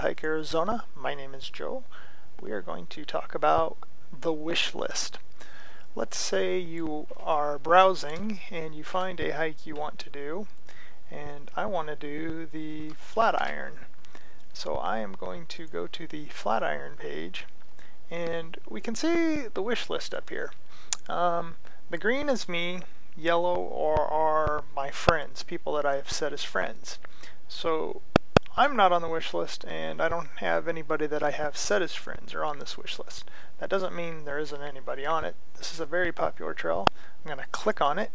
Hike Arizona. My name is Joe. We are going to talk about the wish list. Let's say you are browsing and you find a hike you want to do, and I want to do the Flatiron. So I am going to go to the Flatiron page, and we can see the wish list up here. The green is me, yellow are my friends, people that I have set as friends. So I'm not on the wish list, and I don't have anybody that I have set as friends or on this wish list. That doesn't mean there isn't anybody on it. This is a very popular trail. I'm going to click on it,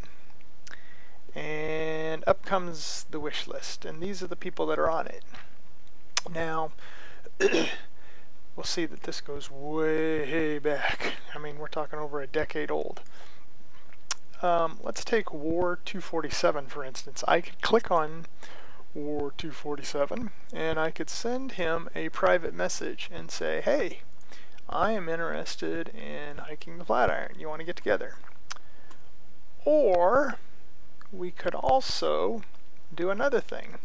and up comes the wish list, and these are the people that are on it. Now, we'll see that this goes way back. I mean, we're talking over a decade old. Let's take War 247 for instance. I could click on War 247 and I could send him a private message and say, hey, I am interested in hiking the Flatiron. You want to get together? Or we could also do another thing.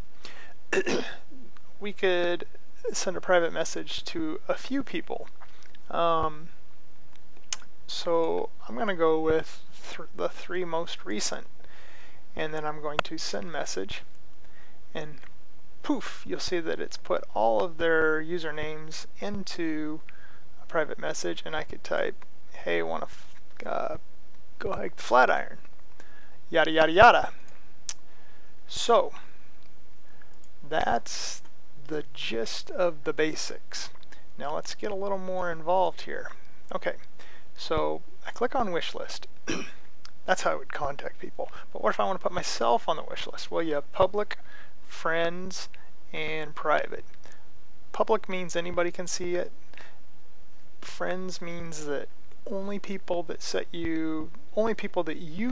We could send a private message to a few people. So I'm going to go with the three most recent, and then I'm going to send message, and poof, you'll see that it's put all of their usernames into a private message, and I could type, hey, want to go hike the Flatiron, yada yada yada. So that's the gist of the basics. Now let's get a little more involved here. Okay, so I click on wish list. That's how I would contact people. But what if I want to put myself on the wish list? Well, you have public, friends, and private. Public means anybody can see it. Friends means that only people that you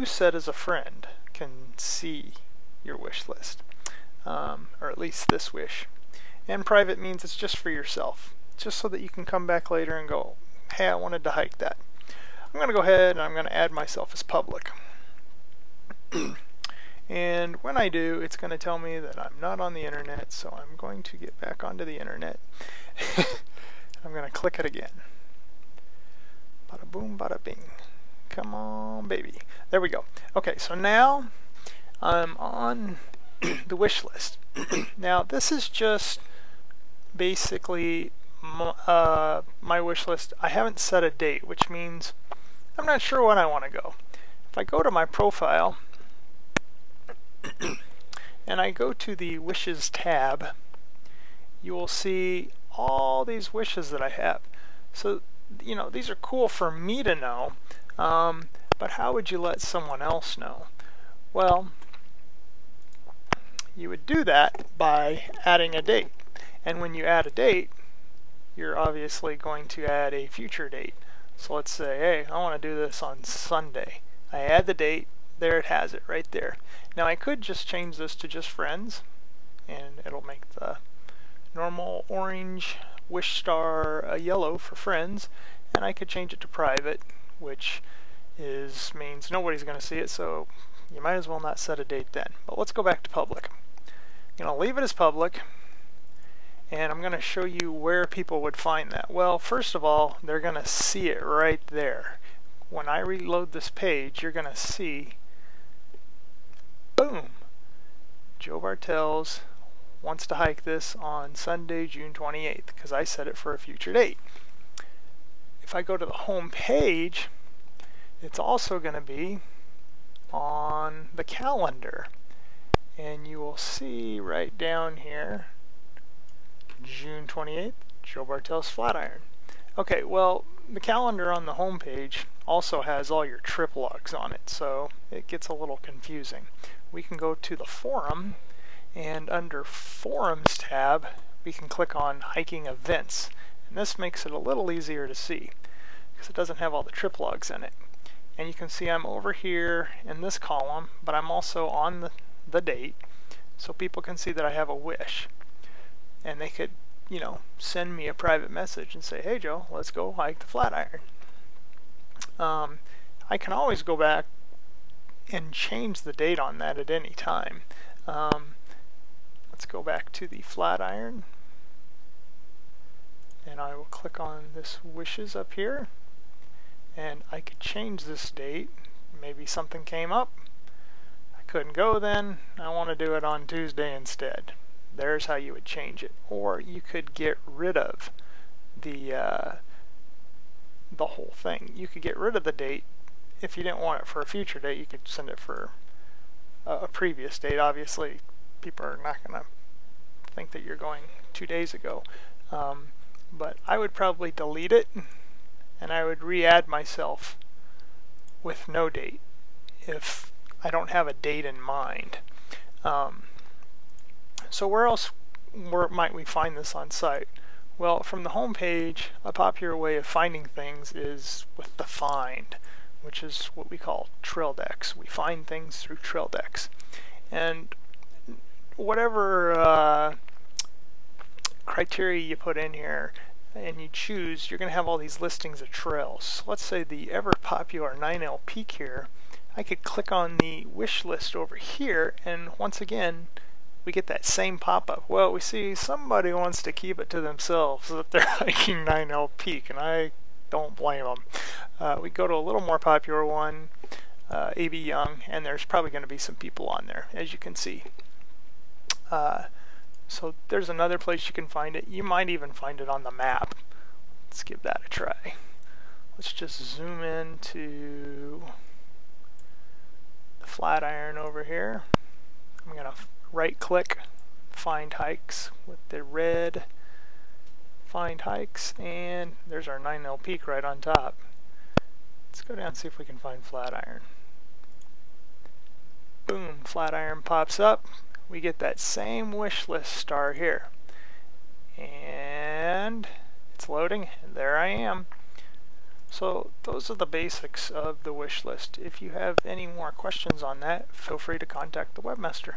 set as a friend can see your wish list, or at least this wish. And private means it's just for yourself, just so that you can come back later and go, hey, I wanted to hike that. I'm going to go ahead and I'm going to add myself as public. And when I do, it's going to tell me that I'm not on the internet, so I'm going to get back onto the internet. I'm going to click it again. Bada boom, bada bing. Come on, baby. There we go. Okay, so now I'm on the wish list. Now, this is just basically my wish list. I haven't set a date, which means I'm not sure when I want to go. If I go to my profile and I go to the wishes tab, you will see all these wishes that I have. So, you know, these are cool for me to know, but how would you let someone else know? Well, you would do that by adding a date. And when you add a date, you're obviously going to add a future date. So let's say, hey, I want to do this on Sunday. I add the date, there it has it right there. Now I could just change this to just friends, and it'll make the normal orange wish star a yellow for friends, and I could change it to private, which means nobody's going to see it, so you might as well not set a date then. But let's go back to public. I'm going to leave it as public, and I'm going to show you where people would find that. Well, first of all, they're going to see it right there. When I reload this page, you're going to see, boom, Joe Bartels wants to hike this on Sunday, June 28th, because I set it for a future date. If I go to the home page, it's also going to be on the calendar. And you will see right down here, June 28th, Joe Bartels Flatiron. Okay, well, the calendar on the home page also has all your trip logs on it, so it gets a little confusing. We can go to the forum, and under Forums tab, we can click on Hiking Events. And this makes it a little easier to see, because it doesn't have all the trip logs in it. And you can see I'm over here in this column, but I'm also on the date, so people can see that I have a wish. And they could, you know, send me a private message and say, hey Joe, let's go hike the Flatiron. I can always go back and change the date on that at any time. Let's go back to the Flatiron. and I will click on this wishes up here, and I could change this date. Maybe something came up, I couldn't go then, I want to do it on Tuesday instead. There's how you would change it. Or you could get rid of the whole thing. You could get rid of the date. If you didn't want it for a future date, you could send it for a previous date. Obviously, people are not going to think that you're going 2 days ago. But I would probably delete it, and I would re-add myself with no date if I don't have a date in mind. So where might we find this on site? Well, from the home page, a popular way of finding things is with the find, which is what we call Traildex. We find things through Traildex. And whatever criteria you put in here and you choose, you're going to have all these listings of trails. So let's say the ever popular 9L Peak here, I could click on the wish list over here, and once again we get that same pop-up. Well, we see somebody wants to keep it to themselves that they're hiking 9L Peak, and I don't blame them. We go to a little more popular one, A.B. Young, and there's probably going to be some people on there, as you can see. So there's another place you can find it. You might even find it on the map. Let's give that a try. Let's just zoom in to the Flatiron over here. I'm going to right click, find hikes with the red, find hikes, and there's our 9L Peak right on top. Let's go down and see if we can find Flatiron. Boom, Flatiron pops up. We get that same wish list star here. And it's loading, and there I am. So those are the basics of the wish list. If you have any more questions on that, feel free to contact the webmaster.